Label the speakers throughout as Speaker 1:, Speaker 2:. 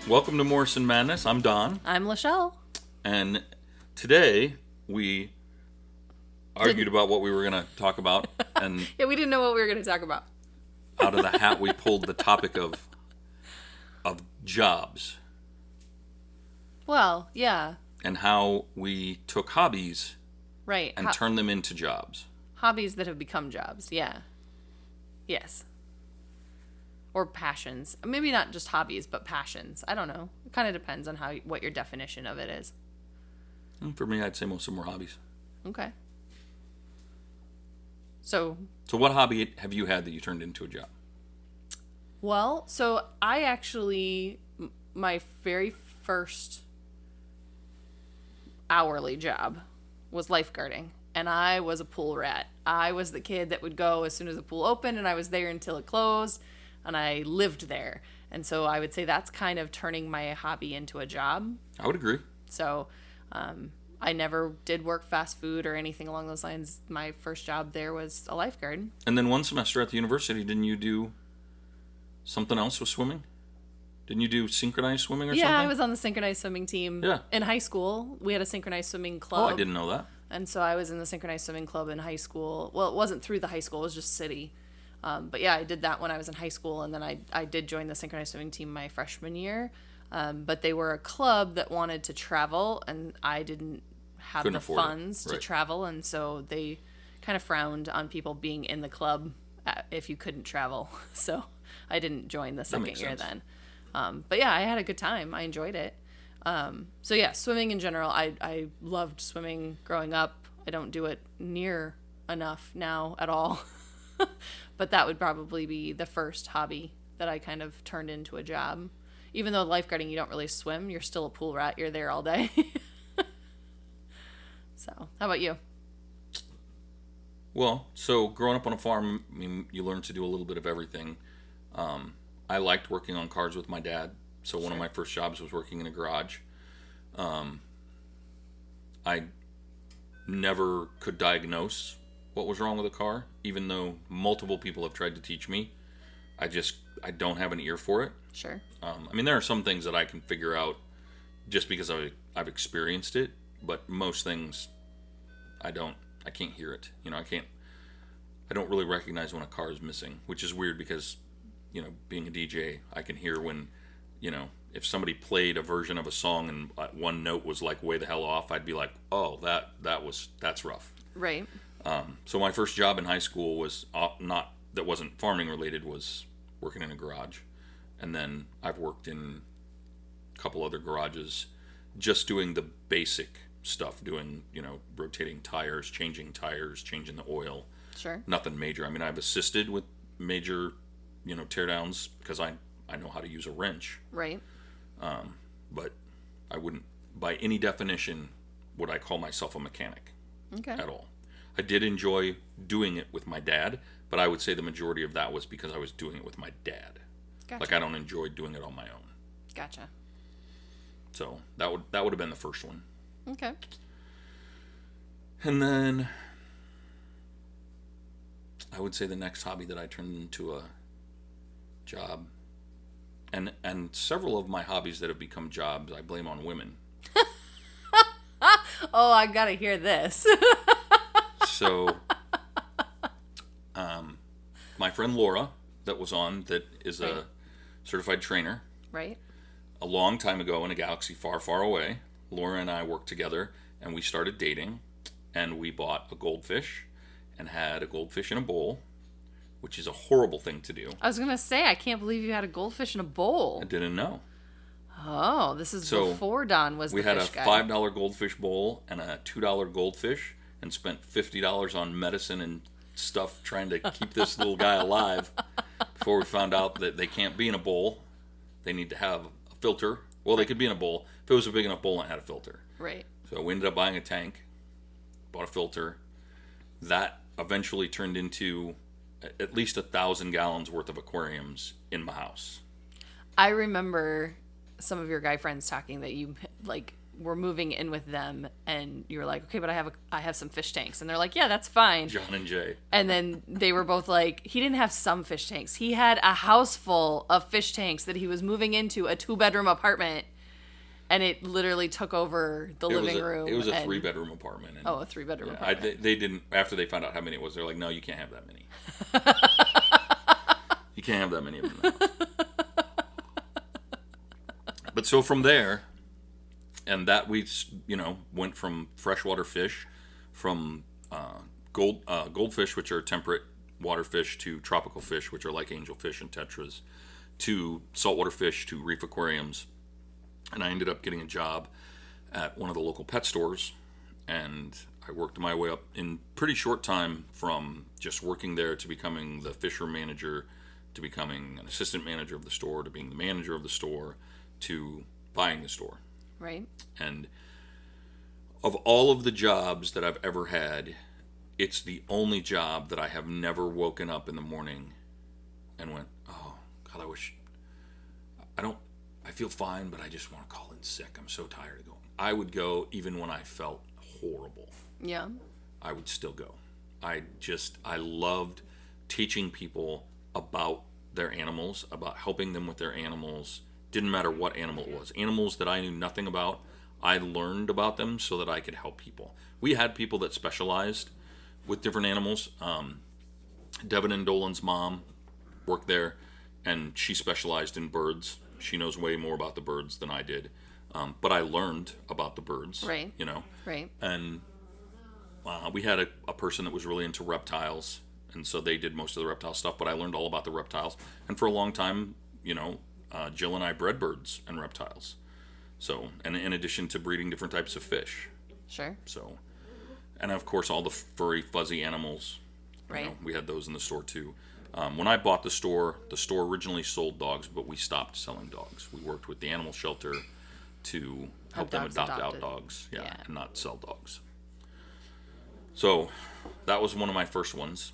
Speaker 1: Welcome to Morrison Madness. I'm Don.
Speaker 2: I'm LaShelle.
Speaker 1: And today we argued about what we were going to talk about. And
Speaker 2: Yeah, we didn't know what we were going to talk about.
Speaker 1: out of the hat, we pulled the topic of jobs.
Speaker 2: Well, yeah.
Speaker 1: And how we took hobbies
Speaker 2: Right.
Speaker 1: and turned them into jobs.
Speaker 2: Hobbies that have become jobs. Yeah. Yes. Or passions. Maybe not just hobbies, but passions. I don't know. It kind of depends on what your definition of it is.
Speaker 1: And for me, I'd say most of them were hobbies.
Speaker 2: Okay. So
Speaker 1: what hobby have you had that you turned into a job?
Speaker 2: Well, so I actually, my very first hourly job was lifeguarding, and I was a pool rat. I was the kid that would go as soon as the pool opened, and I was there until it closed, and I lived there. And so I would say that's kind of turning my hobby into a job.
Speaker 1: I would agree.
Speaker 2: So I never did work fast food or anything along those lines. My first job there was a lifeguard.
Speaker 1: And then one semester at the university, didn't you do something else with swimming? Didn't you do synchronized swimming or something?
Speaker 2: Yeah, I was on the synchronized swimming team.
Speaker 1: Yeah.
Speaker 2: In high school, we had a synchronized swimming club.
Speaker 1: Oh, I didn't know that.
Speaker 2: And so I was in the synchronized swimming club in high school. Well, it wasn't through the high school. It was just city. But yeah, I did that when I was in high school. And then I did join the synchronized swimming team my freshman year. But they were a club that wanted to travel, and I didn't have
Speaker 1: Couldn't
Speaker 2: the
Speaker 1: afford it.
Speaker 2: funds to
Speaker 1: Right.
Speaker 2: travel. And so they kind of frowned on people being in the club if you couldn't travel. So I didn't join the second year then. But yeah, I had a good time. I enjoyed it. So yeah, swimming in general, I loved swimming growing up. I don't do it near enough now at all. But that would probably be the first hobby that I kind of turned into a job. Even though lifeguarding, you don't really swim. You're still a pool rat. You're there all day. So, how about you?
Speaker 1: Well, so growing up on a farm, I mean, you learn to do a little bit of everything. I liked working on cars with my dad. So one of my first jobs was working in a garage. I never could diagnose what was wrong with a car, even though multiple people have tried to teach me. I don't have an ear for it.
Speaker 2: Sure.
Speaker 1: I mean, there are some things that I can figure out just because I've experienced it, but most things I can't hear it. You know, I don't really recognize when a car is missing, which is weird because, you know, being a DJ, I can hear when, you know, if somebody played a version of a song and one note was like way the hell off, I'd be like, oh, that's rough.
Speaker 2: Right.
Speaker 1: So my first job in high school was that wasn't farming related, was working in a garage. And then I've worked in a couple other garages just doing the basic stuff, doing, you know, rotating tires, changing the oil.
Speaker 2: Sure.
Speaker 1: Nothing major. I mean, I've assisted with major, you know, teardowns because I know how to use a wrench.
Speaker 2: Right.
Speaker 1: But I wouldn't, by any definition, would I call myself a mechanic.
Speaker 2: Okay.
Speaker 1: At all. I did enjoy doing it with my dad, but I would say the majority of that was because I was doing it with my dad.
Speaker 2: Gotcha.
Speaker 1: Like, I don't enjoy doing it on my own.
Speaker 2: Gotcha.
Speaker 1: So that would have been the first one.
Speaker 2: Okay.
Speaker 1: And then I would say the next hobby that I turned into a job, and several of my hobbies that have become jobs, I blame on women.
Speaker 2: Oh, I gotta hear this.
Speaker 1: So, my friend Laura, that was on, that is a certified trainer.
Speaker 2: Right.
Speaker 1: A long time ago in a galaxy far, far away, Laura and I worked together, and we started dating, and we bought a goldfish and had a goldfish in a bowl, which is a horrible thing to do.
Speaker 2: I was gonna say, I can't believe you had a goldfish in a bowl.
Speaker 1: I didn't know.
Speaker 2: Oh, this is before Don was the fish guy.
Speaker 1: We had a $5 goldfish bowl and a $2 goldfish, and spent $50 on medicine and stuff trying to keep this little guy alive before we found out that they can't be in a bowl. They need to have a filter. Well, they could be in a bowl if it was a big enough bowl and had a filter.
Speaker 2: Right.
Speaker 1: So we ended up buying a tank, bought a filter. That eventually turned into at least 1,000 gallons worth of aquariums in my house.
Speaker 2: I remember some of your guy friends talking that you like were moving in with them, and you were like, okay, but I have some fish tanks, and they're like, yeah, that's fine.
Speaker 1: John and Jay.
Speaker 2: And then they were both like, he didn't have some fish tanks. He had a house full of fish tanks that he was moving into a 2-bedroom apartment, and it literally took over the living room.
Speaker 1: It was a 3-bedroom apartment. And,
Speaker 2: a 3-bedroom apartment.
Speaker 1: They didn't, after they found out how many it was, they're like, no, you can't have that many. You can't have that many of them in the house. But so from there, and that we, went from freshwater fish, from goldfish, which are temperate water fish, to tropical fish, which are like angelfish and tetras, to saltwater fish, to reef aquariums. And I ended up getting a job at one of the local pet stores, and I worked my way up in pretty short time from just working there to becoming the fisher manager, to becoming an assistant manager of the store, to being the manager of the store, to buying the store.
Speaker 2: Right.
Speaker 1: And of all of the jobs that I've ever had, it's the only job that I have never woken up in the morning and went, oh, God, I feel fine, but I just want to call in sick. I'm so tired of going. I would go even when I felt horrible.
Speaker 2: Yeah.
Speaker 1: I would still go. I loved teaching people about their animals, about helping them with their animals. Didn't matter what animal it was. Animals that I knew nothing about, I learned about them so that I could help people. We had people that specialized with different animals. Devin and Dolan's mom worked there, and she specialized in birds. She knows way more about the birds than I did. But I learned about the birds.
Speaker 2: Right.
Speaker 1: Right. And we had a person that was really into reptiles, and so they did most of the reptile stuff, but I learned all about the reptiles. And for a long time, Jill and I bred birds and reptiles. So, and in addition to breeding different types of fish.
Speaker 2: Sure.
Speaker 1: So, and of course, all the furry, fuzzy animals.
Speaker 2: Right.
Speaker 1: We had those in the store too. When I bought the store originally sold dogs, but we stopped selling dogs. We worked with the animal shelter to help them adopt out dogs, and not sell dogs. So that was one of my first ones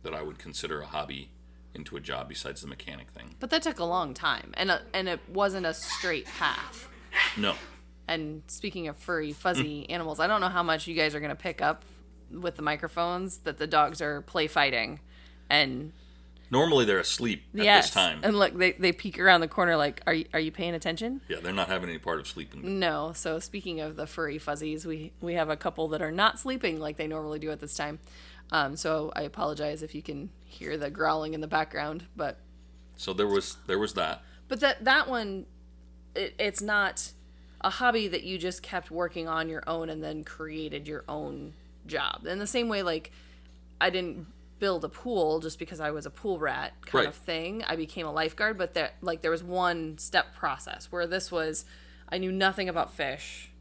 Speaker 1: that I would consider a hobby into a job besides the mechanic thing.
Speaker 2: But that took a long time, and it wasn't a straight path.
Speaker 1: No.
Speaker 2: And speaking of furry, fuzzy animals, I don't know how much you guys are going to pick up with the microphones that the dogs are play fighting, and
Speaker 1: normally they're asleep at this time.
Speaker 2: And look, they peek around the corner like, are you paying attention?
Speaker 1: Yeah, they're not having any part of sleeping.
Speaker 2: No. So speaking of the furry fuzzies, we have a couple that are not sleeping like they normally do at this time. So I apologize if you can hear the growling in the background, but
Speaker 1: so there was that.
Speaker 2: But that one, it's not a hobby that you just kept working on your own and then created your own job. In the same way, like, I didn't build a pool just because I was a pool rat kind of thing. I became a lifeguard, but there was one step process where this was, I knew nothing about fish.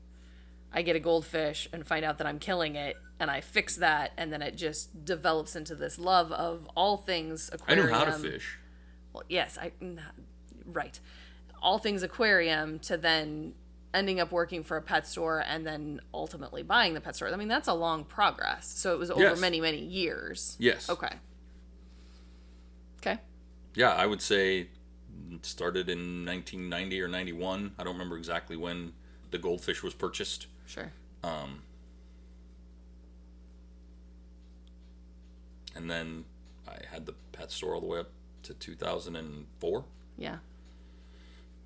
Speaker 2: I get a goldfish and find out that I'm killing it, and I fix that, and then it just develops into this love of all things aquarium.
Speaker 1: I knew how to fish.
Speaker 2: Well, yes, right. All things aquarium to then ending up working for a pet store and then ultimately buying the pet store. I mean, that's a long progress. So it was over many, many years.
Speaker 1: Yes.
Speaker 2: Okay.
Speaker 1: Yeah, I would say it started in 1990 or 91. I don't remember exactly when the goldfish was purchased.
Speaker 2: Sure.
Speaker 1: And then I had the pet store all the way up to 2004.
Speaker 2: Yeah.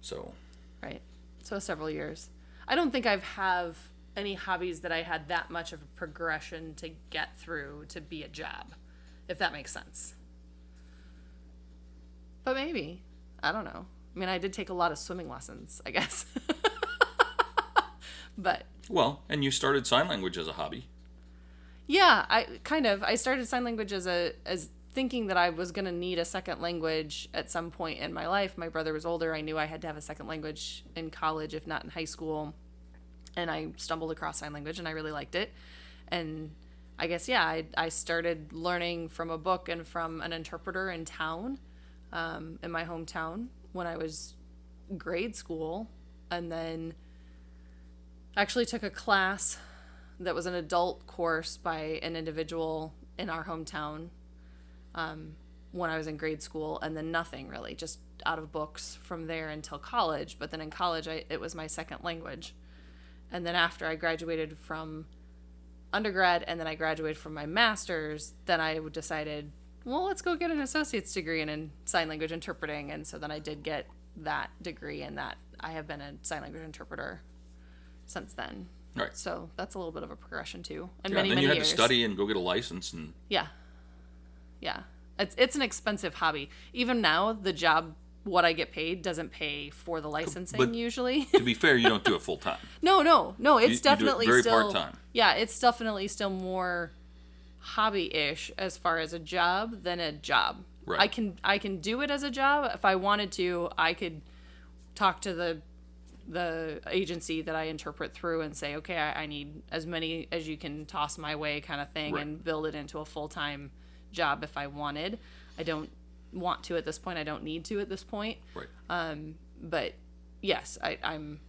Speaker 1: So.
Speaker 2: Right. So several years. I don't think I've have any hobbies that I had that much of a progression to get through to be a job, if that makes sense. But maybe. I don't know. I mean, I did take a lot of swimming lessons, I guess. But.
Speaker 1: Well, and you started sign language as a hobby.
Speaker 2: Yeah, I started sign language as thinking that I was going to need a second language at some point in my life. My brother was older. I knew I had to have a second language in college, if not in high school. And I stumbled across sign language, and I really liked it. And I guess, I started learning from a book and from an interpreter in town, in my hometown, when I was grade school. And then actually took a class that was an adult course by an individual in our hometown when I was in grade school, and then nothing really, just out of books from there until college. But then in college, it was my second language. And then after I graduated from undergrad and then I graduated from my master's, then I decided, well, let's go get an associate's degree in sign language interpreting. And so then I did get that degree, and that I have been a sign language interpreter since then.
Speaker 1: Right.
Speaker 2: So that's a little bit of a progression too. And
Speaker 1: then you had
Speaker 2: years.
Speaker 1: to study and go get a license. And
Speaker 2: yeah. It's an expensive hobby. Even now, the job, what I get paid, doesn't pay for the licensing
Speaker 1: but
Speaker 2: usually.
Speaker 1: To be fair, you don't do it full time.
Speaker 2: No. It's definitely
Speaker 1: you do it very
Speaker 2: still
Speaker 1: part-time.
Speaker 2: Yeah, it's definitely still more hobby-ish as far as a job than a job.
Speaker 1: Right.
Speaker 2: I can do it as a job if I wanted to. I could talk to the agency that I interpret through and say, okay, I need as many as you can toss my way, kind of thing,
Speaker 1: Right.
Speaker 2: and build it into a full-time job if I wanted. I don't want to at this point. I don't need to at this point.
Speaker 1: Right.
Speaker 2: But yes, I'm.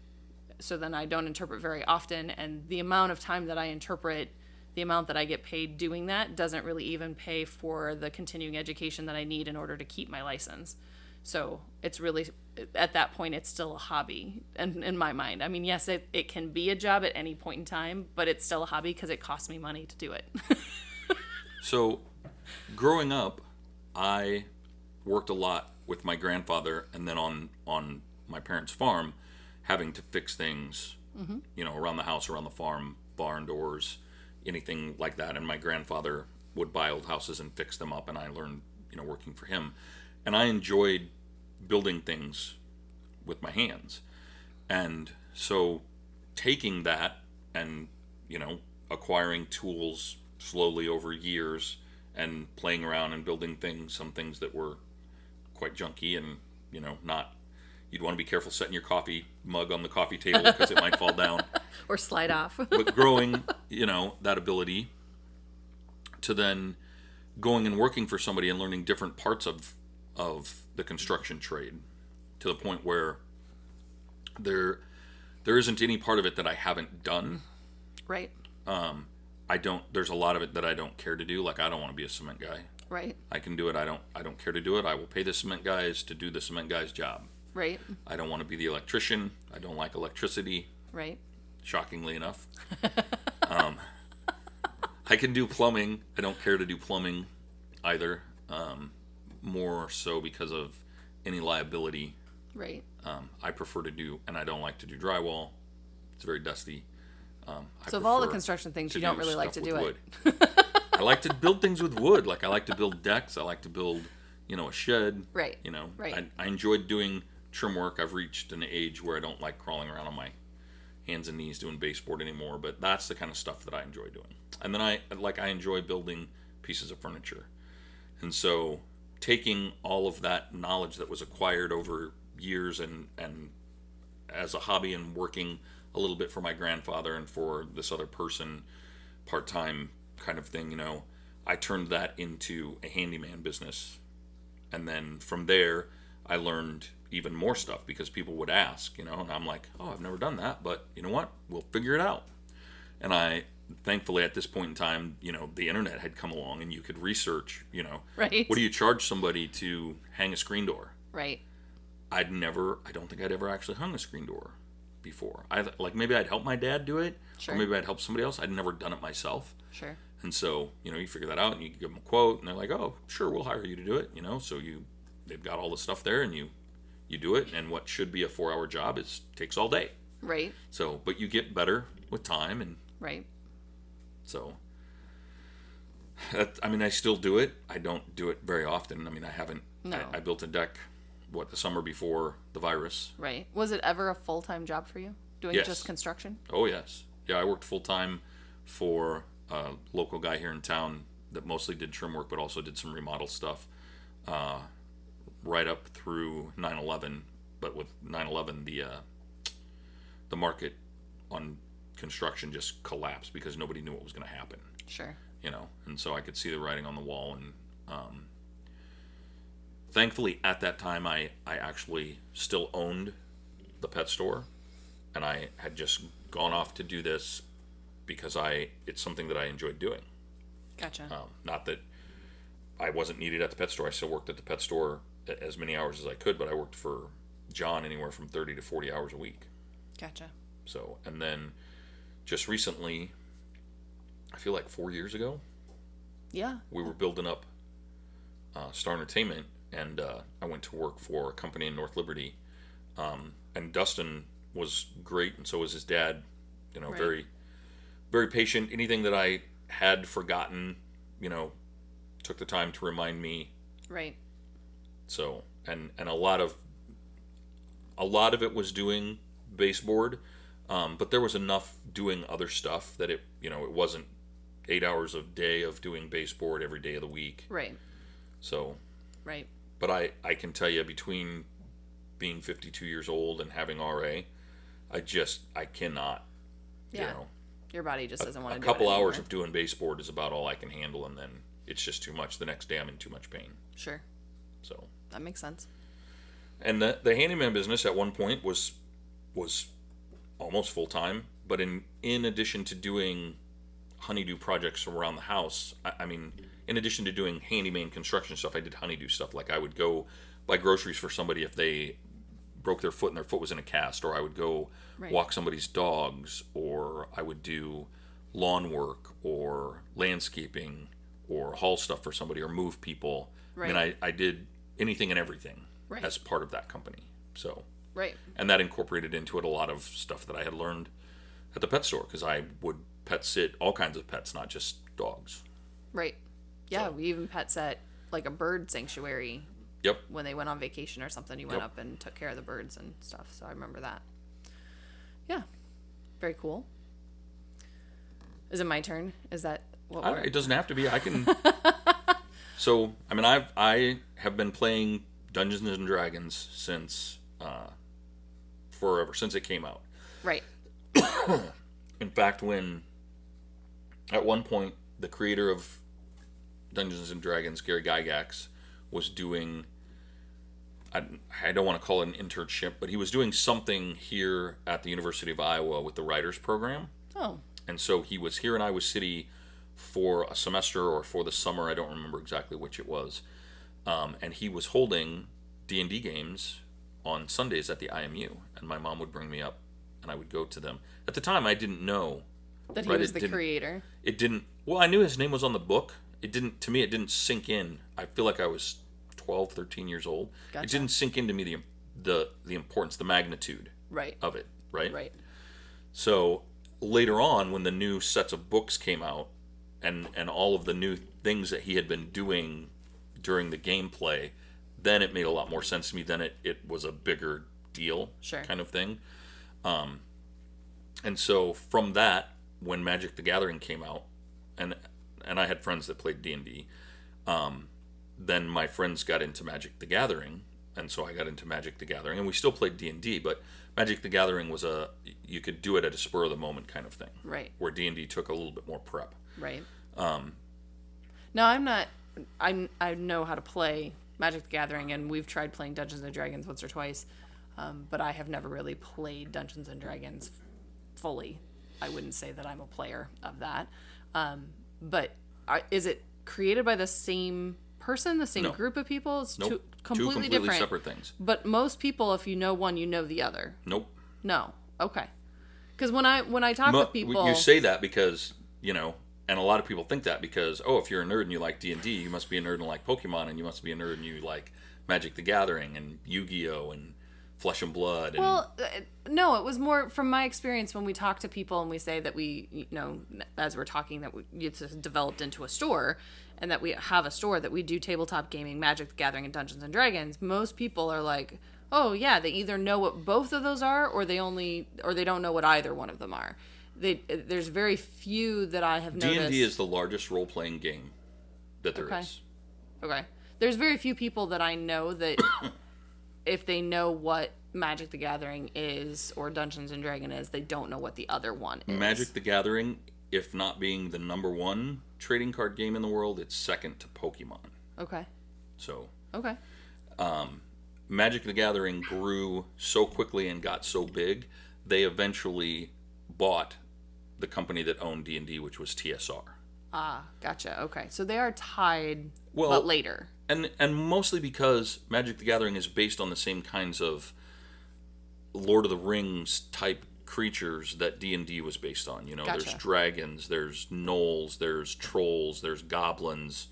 Speaker 2: So then I don't interpret very often, and the amount of time that I interpret, the amount that I get paid doing that, doesn't really even pay for the continuing education that I need in order to keep my license. So it's really, at that point, it's still a hobby in my mind. I mean, yes, it can be a job at any point in time, but it's still a hobby because it costs me money to do it.
Speaker 1: So, growing up, I worked a lot with my grandfather, and then on my parents' farm, having to fix things, around the house, around the farm, barn doors, anything like that. And my grandfather would buy old houses and fix them up, and I learned, working for him. And I enjoyed building things with my hands. And so taking that and, acquiring tools slowly over years and playing around and building things, some things that were quite junky and, not, you'd want to be careful setting your coffee mug on the coffee table because it might fall down.
Speaker 2: Or slide off.
Speaker 1: But growing, that ability to then going and working for somebody and learning different parts of the construction trade, to the point where there isn't any part of it that I haven't done.
Speaker 2: Right.
Speaker 1: There's a lot of it that I don't care to do. Like, I don't want to be a cement guy.
Speaker 2: Right.
Speaker 1: I can do it. I don't care to do it. I will pay the cement guys to do the cement guy's job.
Speaker 2: Right.
Speaker 1: I don't want to be the electrician. I don't like electricity.
Speaker 2: Right.
Speaker 1: Shockingly enough. I can do plumbing. I don't care to do plumbing either. More so because of any liability.
Speaker 2: Right.
Speaker 1: I prefer to do, and I don't like to do drywall. It's very dusty.
Speaker 2: So of all the construction things, you don't really like to do it.
Speaker 1: I like to build things with wood. Like, I like to build decks. I like to build, a shed.
Speaker 2: Right.
Speaker 1: Right. I enjoyed doing trim work. I've reached an age where I don't like crawling around on my hands and knees doing baseboard anymore, but that's the kind of stuff that I enjoy doing. And then I enjoy building pieces of furniture. And so taking all of that knowledge that was acquired over years and as a hobby, and working a little bit for my grandfather and for this other person, part-time kind of thing, I turned that into a handyman business. And then from there, I learned even more stuff because people would ask, and I'm like, oh, I've never done that, but you know what? We'll figure it out. And I, thankfully, at this point in time, the internet had come along and you could research,
Speaker 2: Right.
Speaker 1: What do you charge somebody to hang a screen door?
Speaker 2: Right.
Speaker 1: I don't think I'd ever actually hung a screen door before. Maybe I'd help my dad do it,
Speaker 2: Sure.
Speaker 1: or maybe I'd help somebody else. I'd never done it myself.
Speaker 2: Sure.
Speaker 1: And so, you figure that out and you give them a quote and they're like, oh, sure, we'll hire you to do it, so they've got all the stuff there and you do it, and what should be a 4-hour job takes all day.
Speaker 2: Right.
Speaker 1: So, but you get better with time, and
Speaker 2: right.
Speaker 1: So, I still do it. I don't do it very often. I haven't.
Speaker 2: No.
Speaker 1: I built a deck, the summer before the virus.
Speaker 2: Right. Was it ever a full-time job for you, doing
Speaker 1: Yes.
Speaker 2: just construction?
Speaker 1: Oh, yes. Yeah, I worked full-time for a local guy here in town that mostly did trim work, but also did some remodel stuff. Right up through 9/11, but with 9/11, the market on construction just collapsed because nobody knew what was going to happen.
Speaker 2: Sure.
Speaker 1: And so I could see the writing on the wall, and thankfully at that time I actually still owned the pet store, and I had just gone off to do this because it's something that I enjoyed doing.
Speaker 2: Gotcha.
Speaker 1: Not that I wasn't needed at the pet store. I still worked at the pet store as many hours as I could, but I worked for John anywhere from 30 to 40 hours a week.
Speaker 2: Gotcha.
Speaker 1: So, and then just recently, I feel like 4 years ago,
Speaker 2: Yeah.
Speaker 1: we were building up Star Entertainment, and I went to work for a company in North Liberty. And Dustin was great, and so was his dad.
Speaker 2: Right.
Speaker 1: Very, very patient. Anything that I had forgotten, took the time to remind me.
Speaker 2: Right.
Speaker 1: So, and a lot of it was doing baseboard, but there was enough doing other stuff that it wasn't 8 hours a day of doing baseboard every day of the week.
Speaker 2: Right.
Speaker 1: So.
Speaker 2: Right.
Speaker 1: But I can tell you, between being 52 years old and having RA, I cannot.
Speaker 2: Yeah. Your body just doesn't want to do it.
Speaker 1: A couple
Speaker 2: anymore.
Speaker 1: hours of doing baseboard is about all I can handle, and then it's just too much. The next day I'm in too much pain.
Speaker 2: Sure.
Speaker 1: So.
Speaker 2: That makes sense.
Speaker 1: And the handyman business at one point was almost full time, but in addition to doing honeydew projects around the house, I mean, in addition to doing handyman construction stuff, I did honeydew stuff. Like I would go buy groceries for somebody if they broke their foot and their foot was in a cast, or I would go walk somebody's dogs, or I would do lawn work or landscaping or haul stuff for somebody or move people.
Speaker 2: Right.
Speaker 1: I mean, I did anything and everything
Speaker 2: Right.
Speaker 1: as part of that company. So.
Speaker 2: Right.
Speaker 1: And that incorporated into it a lot of stuff that I had learned at the pet store, because I would pet sit all kinds of pets, not just dogs.
Speaker 2: Right. Yeah,
Speaker 1: So.
Speaker 2: we even pet set like a bird sanctuary.
Speaker 1: Yep.
Speaker 2: When they went on vacation or something, you went
Speaker 1: Yep.
Speaker 2: up and took care of the birds and stuff. So I remember that. Yeah. Very cool. Is it my turn? Is that what we're...
Speaker 1: It doesn't have to be. I can. So, I mean, I have been playing Dungeons and Dragons since forever, since it came out.
Speaker 2: Right.
Speaker 1: In fact, at one point, the creator of Dungeons and Dragons, Gary Gygax, was doing, I don't want to call it an internship, but he was doing something here at the University of Iowa with the writers program.
Speaker 2: Oh.
Speaker 1: And so he was here in Iowa City for a semester or for the summer. I don't remember exactly which it was. And he was holding D&D games on Sundays at the IMU. And my mom would bring me up and I would go to them. At the time, I didn't know
Speaker 2: That he was the creator.
Speaker 1: It didn't. Well, I knew his name was on the book. It didn't sink in. I feel like I was 12, 13 years old.
Speaker 2: Gotcha.
Speaker 1: It didn't sink into me the importance, the magnitude
Speaker 2: Right.
Speaker 1: of it, right?
Speaker 2: Right.
Speaker 1: So later on, when the new sets of books came out, and all of the new things that he had been doing during the gameplay, then it made a lot more sense to me. Then it was a bigger deal,
Speaker 2: Sure.
Speaker 1: kind of thing. And so from that, when Magic the Gathering came out, and I had friends that played D&D, then my friends got into Magic the Gathering, and so I got into Magic the Gathering, and we still played D&D, but Magic the Gathering was you could do it at a spur of the moment kind of thing.
Speaker 2: Right.
Speaker 1: Where D&D took a little bit more prep.
Speaker 2: Right. No, I'm not. I know how to play Magic the Gathering, and we've tried playing Dungeons and Dragons once or twice, but I have never really played Dungeons and Dragons fully. I wouldn't say that I'm a player of that. But is it created by the same person, the same
Speaker 1: No.
Speaker 2: group of people? It's
Speaker 1: Nope.
Speaker 2: two
Speaker 1: Two
Speaker 2: completely
Speaker 1: completely
Speaker 2: different.
Speaker 1: separate things.
Speaker 2: But most people, if you know one, you know the other.
Speaker 1: Nope.
Speaker 2: No. Okay. Because when I talk with people,
Speaker 1: You say that because, and a lot of people think that because, if you're a nerd and you like D&D, you must be a nerd and like Pokemon, and you must be a nerd and you like Magic the Gathering and Yu-Gi-Oh! And Flesh and Blood. And,
Speaker 2: well, no, it was more from my experience when we talk to people and we say that we, as we're talking, that it's developed into a store and that we have a store that we do tabletop gaming, Magic the Gathering, and Dungeons and Dragons. Most people are like, oh yeah, they either know what both of those are, or they don't know what either one of them are. There's very few that I have noticed.
Speaker 1: D&D is the largest role-playing game that there is.
Speaker 2: Okay. There's very few people that I know that if they know what Magic the Gathering is or Dungeons and Dragons is, they don't know what the other one is.
Speaker 1: Magic the Gathering, if not being the number one trading card game in the world, it's second to Pokemon.
Speaker 2: Okay.
Speaker 1: So.
Speaker 2: Okay.
Speaker 1: Magic the Gathering grew so quickly and got so big, they eventually bought the company that owned D&D, which was TSR.
Speaker 2: Ah, gotcha. Okay. So they are tied,
Speaker 1: Well,
Speaker 2: but later.
Speaker 1: And mostly because Magic the Gathering is based on the same kinds of Lord of the Rings type creatures that D&D was based on. You know,
Speaker 2: Gotcha.
Speaker 1: There's dragons, there's gnolls, there's trolls, there's goblins,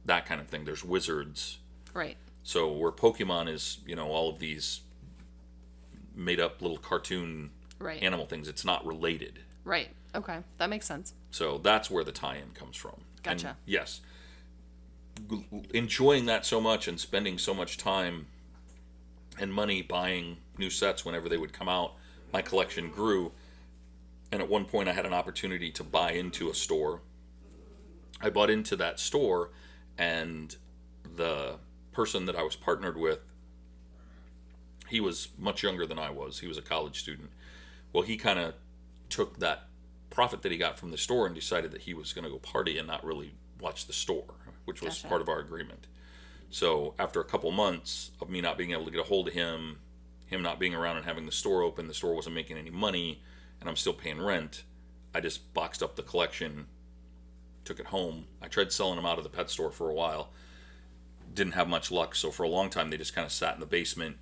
Speaker 1: that kind of thing. There's wizards.
Speaker 2: Right.
Speaker 1: So where Pokemon is, all of these made up little cartoon animal things, it's not related.
Speaker 2: Right. Okay. That makes sense.
Speaker 1: So that's where the tie-in comes from.
Speaker 2: Gotcha.
Speaker 1: And yes, enjoying that so much and spending so much time and money buying new sets whenever they would come out, my collection grew. And at one point I had an opportunity to buy into a store. I bought into that store, and the person that I was partnered with, he was much younger than I was. He was a college student. Well, he kind of took that profit that he got from the store and decided that he was going to go party and not really watch the store, which was
Speaker 2: Gotcha.
Speaker 1: part of our agreement. So after a couple months of me not being able to get a hold of him not being around and having the store open, the store wasn't making any money, and I'm still paying rent, I just boxed up the collection, took it home. I tried selling them out of the pet store for a while. Didn't have much luck, so for a long time they just kind of sat in the basement,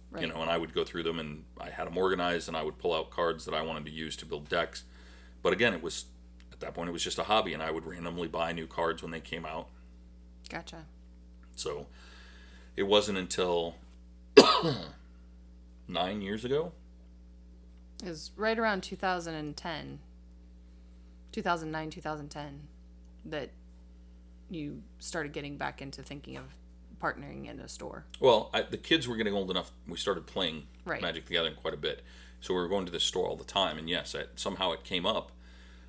Speaker 2: Right.
Speaker 1: and I would go through them, and I had them organized, and I would pull out cards that I wanted to use to build decks. But again, at that point it was just a hobby, and I would randomly buy new cards when they came out.
Speaker 2: Gotcha.
Speaker 1: So it wasn't until 9 years ago.
Speaker 2: It was right around 2010, 2009, 2010, that you started getting back into thinking of partnering in a store.
Speaker 1: Well, the kids were getting old enough. We started playing
Speaker 2: Right.
Speaker 1: Magic the Gathering quite a bit. So we were going to the store all the time. And yes, somehow it came up.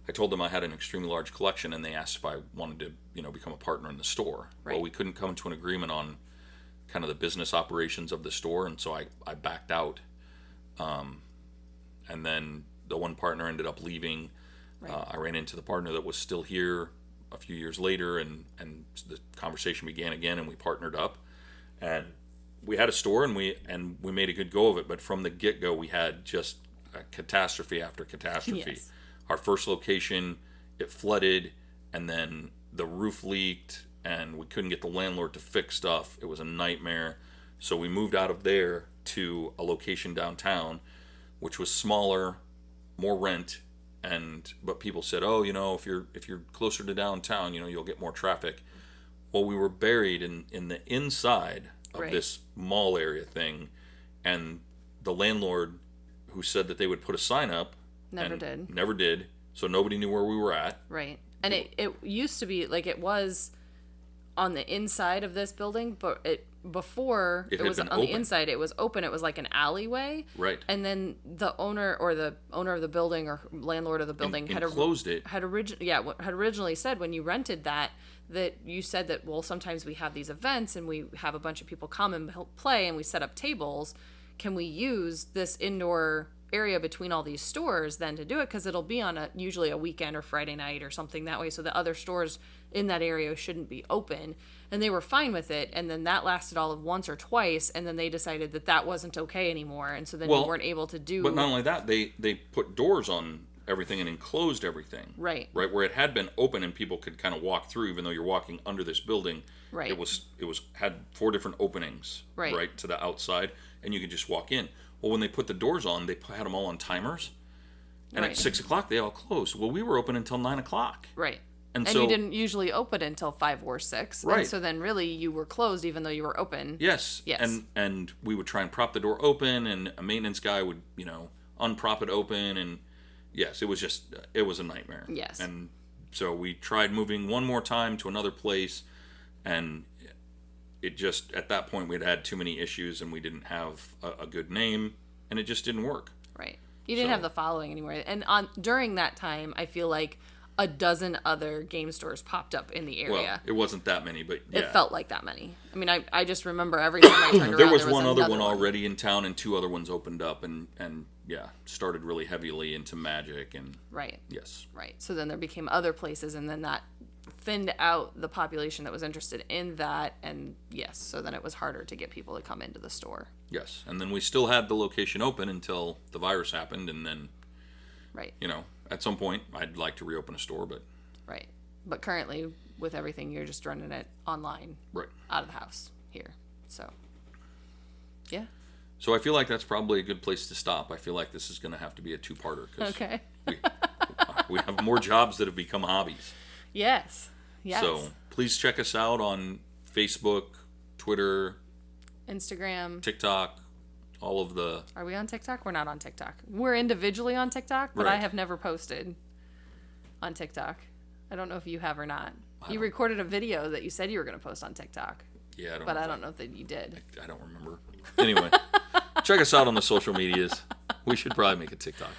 Speaker 1: I told them I had an extremely large collection, and they asked if I wanted to, become a partner in the store.
Speaker 2: Right.
Speaker 1: Well, we couldn't come to an agreement on kind of the business operations of the store, and so I backed out. And then the one partner ended up leaving.
Speaker 2: Right.
Speaker 1: I ran into the partner that was still here a few years later, and the conversation began again, and we partnered up, and we had a store, and we made a good go of it. But from the get-go, we had just a catastrophe after catastrophe.
Speaker 2: Yes.
Speaker 1: Our first location, it flooded, and then the roof leaked, and we couldn't get the landlord to fix stuff. It was a nightmare. So we moved out of there to a location downtown, which was smaller, more rent, but people said, "Oh, if you're closer to downtown, you'll get more traffic." Well, we were buried in the inside of
Speaker 2: Right.
Speaker 1: this mall area thing, and the landlord who said that they would put a sign up
Speaker 2: Never did.
Speaker 1: So nobody knew where we were at.
Speaker 2: Right. And it used to be like it was on the inside of this building, but before it
Speaker 1: had
Speaker 2: was
Speaker 1: been
Speaker 2: on the
Speaker 1: open.
Speaker 2: inside, it was open. It was like an alleyway.
Speaker 1: Right.
Speaker 2: And then the owner of the building or landlord of the building had
Speaker 1: closed it.
Speaker 2: Had originally said when you rented that you said that, well, sometimes we have these events and we have a bunch of people come and play and we set up tables. Can we use this indoor area between all these stores then to do it, because it'll be on usually a weekend or Friday night or something that way, so the other stores in that area shouldn't be open. And they were fine with it, and then that lasted all of once or twice, and then they decided that wasn't okay anymore, and so then you weren't able to do.
Speaker 1: But not only that, they put doors on everything and enclosed everything.
Speaker 2: Right
Speaker 1: where it had been open and people could kind of walk through, even though you're walking under this building.
Speaker 2: Right.
Speaker 1: It was had 4 different openings.
Speaker 2: Right
Speaker 1: to the outside, and you could just walk in. Well, when they put the doors on, they had them all on timers, and
Speaker 2: Right.
Speaker 1: at 6:00 they all closed. Well, we were open until 9:00.
Speaker 2: Right.
Speaker 1: And
Speaker 2: so you didn't usually open until 5 or 6.
Speaker 1: Right.
Speaker 2: And so then really you were closed even though you were open.
Speaker 1: Yes.
Speaker 2: Yes.
Speaker 1: And we would try and prop the door open, and a maintenance guy would, unprop it open, and yes, it was a nightmare.
Speaker 2: Yes.
Speaker 1: And so we tried moving one more time to another place, and it just, at that point, we'd had too many issues, and we didn't have a good name, and it just didn't work.
Speaker 2: Right. You didn't have the following anymore. And during that time, I feel like a dozen other game stores popped up in the area.
Speaker 1: Well, it wasn't that many, but yeah.
Speaker 2: It felt like that many. I mean, I just remember every time I turned around,
Speaker 1: there was one other
Speaker 2: another
Speaker 1: one already in town, and 2 other ones opened up, and started really heavily into Magic, and
Speaker 2: Right.
Speaker 1: yes.
Speaker 2: Right. So then there became other places, and then that thinned out the population that was interested in that, and yes, so then it was harder to get people to come into the store.
Speaker 1: Yes, and then we still had the location open until the virus happened, and then,
Speaker 2: Right.
Speaker 1: at some point, I'd like to reopen a store, but...
Speaker 2: Right. But currently, with everything, you're just running it online.
Speaker 1: Right.
Speaker 2: Out of the house here. So, yeah.
Speaker 1: So I feel like that's probably a good place to stop. I feel like this is going to have to be a two-parter.
Speaker 2: Okay.
Speaker 1: we have more jobs that have become hobbies.
Speaker 2: Yes. Yes.
Speaker 1: So please check us out on Facebook, Twitter,
Speaker 2: Instagram,
Speaker 1: TikTok, all of the...
Speaker 2: Are we on TikTok? We're not on TikTok. We're individually on TikTok, but
Speaker 1: Right.
Speaker 2: I have never posted on TikTok. I don't know if you have or not. You recorded a video that you said you were going to post on TikTok.
Speaker 1: Yeah,
Speaker 2: I don't know that you did.
Speaker 1: I don't remember. Anyway, check us out on the social medias. We should probably make a TikTok.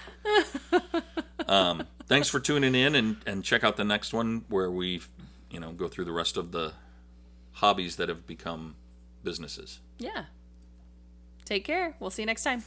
Speaker 1: Thanks for tuning in, and check out the next one where we, go through the rest of the hobbies that have become businesses.
Speaker 2: Yeah. Take care. We'll see you next time.